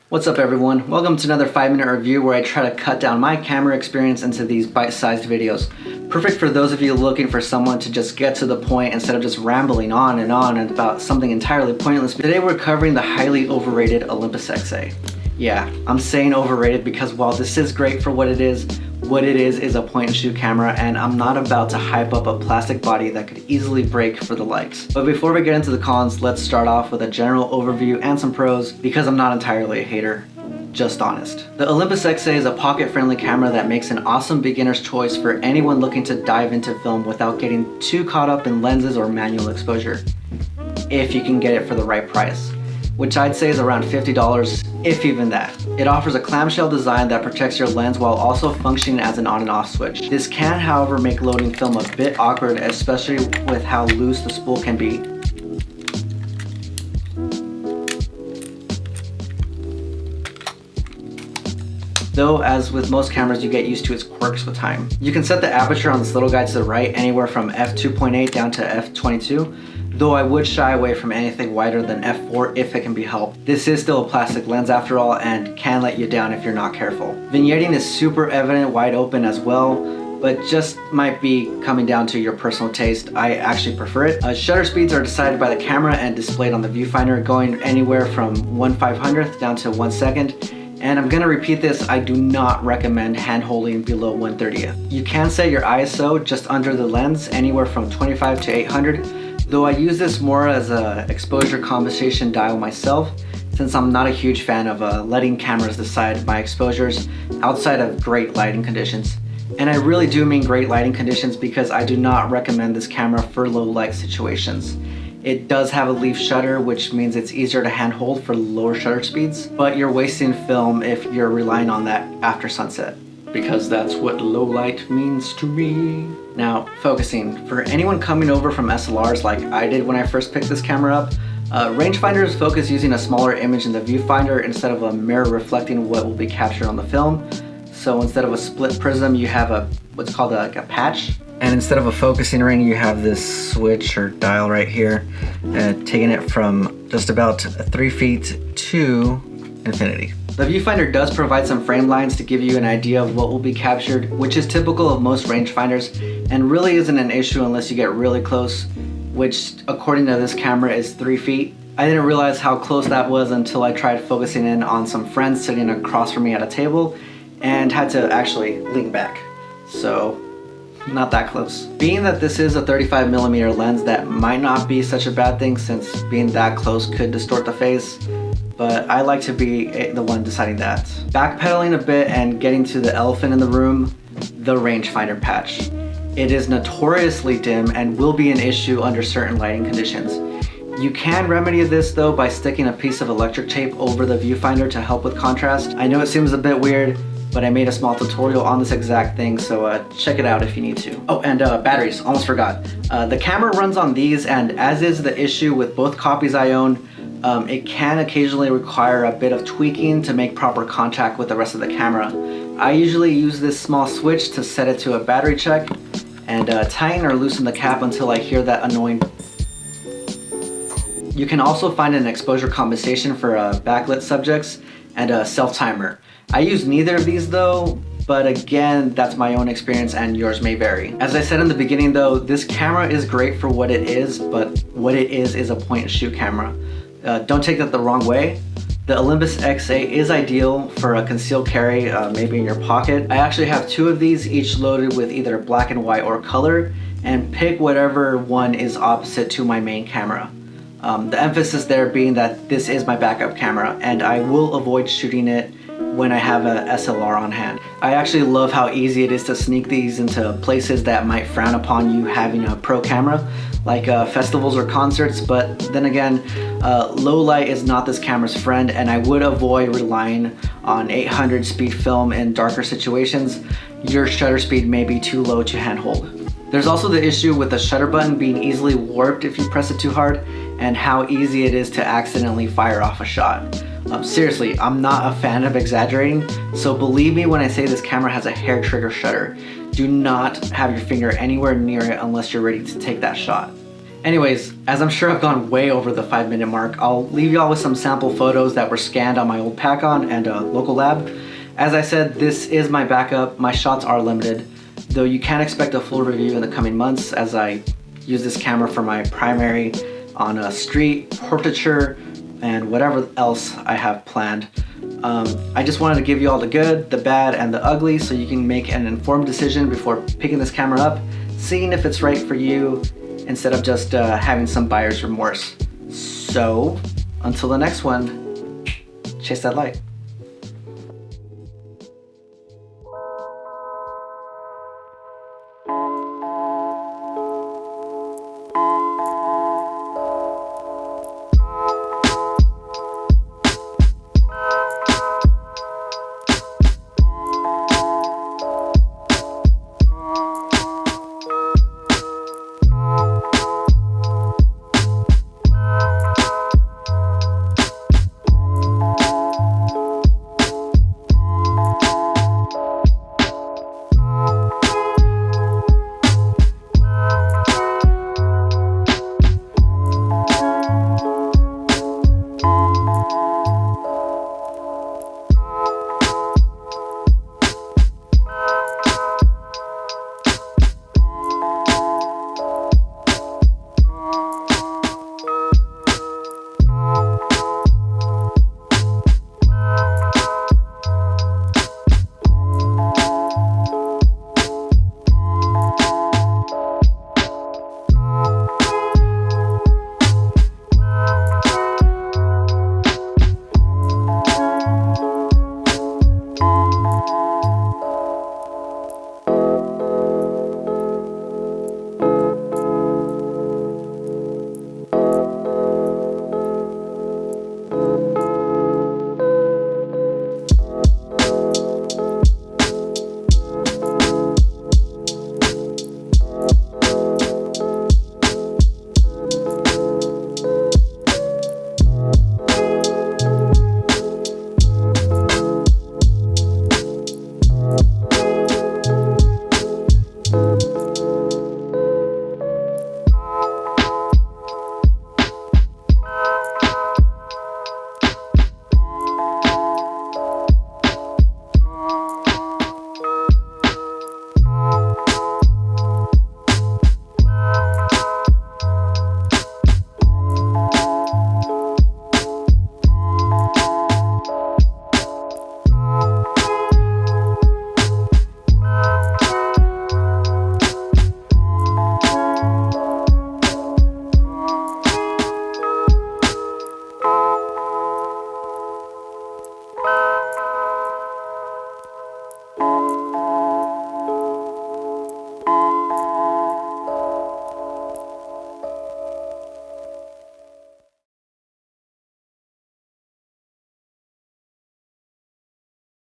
What's up everyone? Welcome to another 5-minute review where I try to cut down my camera experience into these bite-sized videos. Perfect for those of you looking for someone to just get to the point instead of just rambling on and about something entirely pointless. Today we're covering the highly overrated Olympus XA. Yeah, I'm saying overrated because while this is great for what it is a point-and-shoot camera, and I'm not about to hype up a plastic body that could easily break for the likes. But before we get into the cons, let's start off with a general overview and some pros because I'm not entirely a hater, just honest. The Olympus XA is a pocket-friendly camera that makes an awesome beginner's choice for anyone looking to dive into film without getting too caught up in lenses or manual exposure, if you can get it for the right price, which I'd say is around $50, if even that. It offers a clamshell design that protects your lens while also functioning as an on and off switch. This can, however, make loading film a bit awkward, especially with how loose the spool can be. Though, as with most cameras, you get used to its quirks with time. You can set the aperture on this little guide to the right anywhere from f2.8 down to f22. Though I would shy away from anything wider than f4 if it can be helped. This is still a plastic lens after all and can let you down if you're not careful. Vignetting is super evident wide open as well, but just might be coming down to your personal taste. I actually prefer it. Shutter speeds are decided by the camera and displayed on the viewfinder, going anywhere from 1/500th down to 1 second. And I'm gonna repeat this, I do not recommend hand holding below 1/30th. You can set your ISO just under the lens, anywhere from 25 to 800, though I use this more as a exposure compensation dial myself, since I'm not a huge fan of letting cameras decide my exposures outside of great lighting conditions. And I really do mean great lighting conditions because I do not recommend this camera for low light situations. It does have a leaf shutter, which means it's easier to handhold for lower shutter speeds, but you're wasting film if you're relying on that after sunset, because that's what low light means to me. Now, focusing. For anyone coming over from SLRs like I did when I first picked this camera up, rangefinders focus using a smaller image in the viewfinder instead of a mirror reflecting what will be captured on the film. So instead of a split prism, you have what's called a patch. And instead of a focusing ring, you have this switch or dial right here, taking it from just about 3 feet to infinity. The viewfinder does provide some frame lines to give you an idea of what will be captured, which is typical of most rangefinders and really isn't an issue unless you get really close, which according to this camera is 3 feet. I didn't realize how close that was until I tried focusing in on some friends sitting across from me at a table and had to actually lean back. So, not that close. Being that this is a 35mm lens, that might not be such a bad thing since being that close could distort the face, but I like to be the one deciding that. Backpedaling a bit and getting to the elephant in the room, the rangefinder patch. It is notoriously dim and will be an issue under certain lighting conditions. You can remedy this though by sticking a piece of electric tape over the viewfinder to help with contrast. I know it seems a bit weird, but I made a small tutorial on this exact thing, so check it out if you need to. Oh, and batteries, almost forgot. The camera runs on these, and as is the issue with both copies I own, it can occasionally require a bit of tweaking to make proper contact with the rest of the camera. I usually use this small switch to set it to a battery check, and tighten or loosen the cap until I hear that annoying. You can also find an exposure compensation for backlit subjects and a self-timer. I use neither of these though, but again, that's my own experience and yours may vary. As I said in the beginning though, this camera is great for what it is, but what it is a point and shoot camera. Don't take that the wrong way. The Olympus XA is ideal for a concealed carry, maybe in your pocket. I actually have 2 of these, each loaded with either black and white or color, and pick whatever one is opposite to my main camera. The emphasis there being that this is my backup camera and I will avoid shooting it when I have a SLR on hand. I actually love how easy it is to sneak these into places that might frown upon you having a pro camera, like festivals or concerts, but then again, low light is not this camera's friend and I would avoid relying on 800 speed film in darker situations. Your shutter speed may be too low to handhold. There's also the issue with the shutter button being easily warped if you press it too hard, and how easy it is to accidentally fire off a shot. Seriously, I'm not a fan of exaggerating, so believe me when I say this camera has a hair trigger shutter. Do not have your finger anywhere near it unless you're ready to take that shot. Anyways, as I'm sure I've gone way over the 5-minute mark, I'll leave y'all with some sample photos that were scanned on my old Pacon and a local lab. As I said, this is my backup. My shots are limited, though you can expect a full review in the coming months as I use this camera for my primary on a street, portraiture, and whatever else I have planned. I just wanted to give you all the good, the bad, and the ugly so you can make an informed decision before picking this camera up, seeing if it's right for you, instead of just having some buyer's remorse. So, until the next one, chase that light.